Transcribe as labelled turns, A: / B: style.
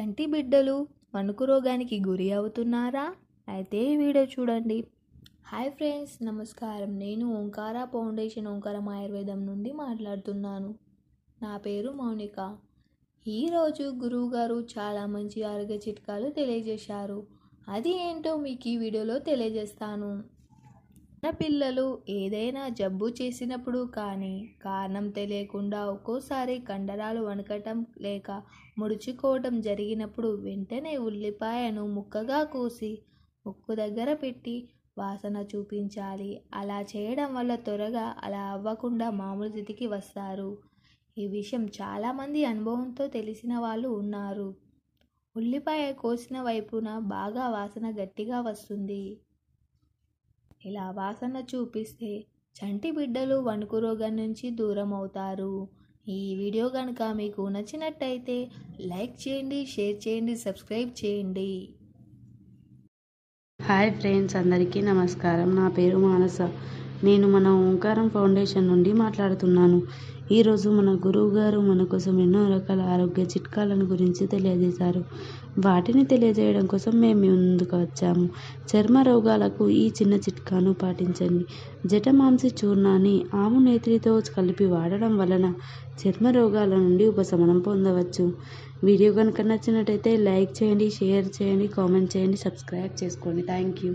A: చంటి బిడ్డలు వణుకు రోగానికి గురి అవుతున్నారా? అయితే ఈ వీడియో చూడండి. హాయ్ ఫ్రెండ్స్, నమస్కారం. నేను ఓంకార ఫౌండేషన్ ఓంకారం ఆయుర్వేదం నుండి మాట్లాడుతున్నాను. నా పేరు మౌనిక. ఈరోజు గురువుగారు చాలా మంచి ఆరోగ్య చిట్కాలు తెలియజేశారు. అది ఏంటో మీకు ఈ వీడియోలో తెలియజేస్తాను. పిల్లలు ఏదైనా జబ్బు చేసినప్పుడు కానీ కారణం తెలియకుండా ఒక్కోసారి కండరాలు వణకటం లేక ముడుచుకోవటం జరిగినప్పుడు వెంటనే ఉల్లిపాయను ముక్కగా కోసి ముక్కు దగ్గర పెట్టి వాసన చూపించాలి. అలా చేయడం వల్ల త్వరగా అలా అవ్వకుండా మామూలు స్థితికి వస్తారు. ఈ విషయం చాలామంది అనుభవంతో తెలిసిన వాళ్ళు ఉన్నారు. ఉల్లిపాయ కోసిన వైపున బాగా వాసన గట్టిగా వస్తుంది. ఇలా వాసన చూపిస్తే చంటి బిడ్డలు వణుకు రోగం నుంచి దూరం అవుతారు. ఈ వీడియో కనుక మీకు నచ్చినట్టయితే లైక్ చేయండి, షేర్ చేయండి, సబ్స్క్రైబ్ చేయండి.
B: హాయ్ ఫ్రెండ్స్, అందరికీ నమస్కారం. నా పేరు మానస. నేను మన ఓంకారం ఫౌండేషన్ నుండి మాట్లాడుతున్నాను. ఈరోజు మన గురువు గారు మన కోసం ఎన్నో రకాల ఆరోగ్య చిట్కాలను గురించి తెలియజేశారు. వాటిని తెలియజేయడం కోసం మేము మీ ముందుకు వచ్చాము. చర్మ రోగాలకు ఈ చిన్న చిట్కాను పాటించండి. జటమాంసి చూర్ణాన్ని ఆవు నేతితో కలిపి వాడడం వలన చర్మ రోగాల నుండి ఉపశమనం పొందవచ్చు. వీడియో కనుక నచ్చినట్టయితే లైక్ చేయండి, షేర్ చేయండి, కామెంట్ చేయండి, సబ్స్క్రైబ్ చేసుకోండి. Thank you.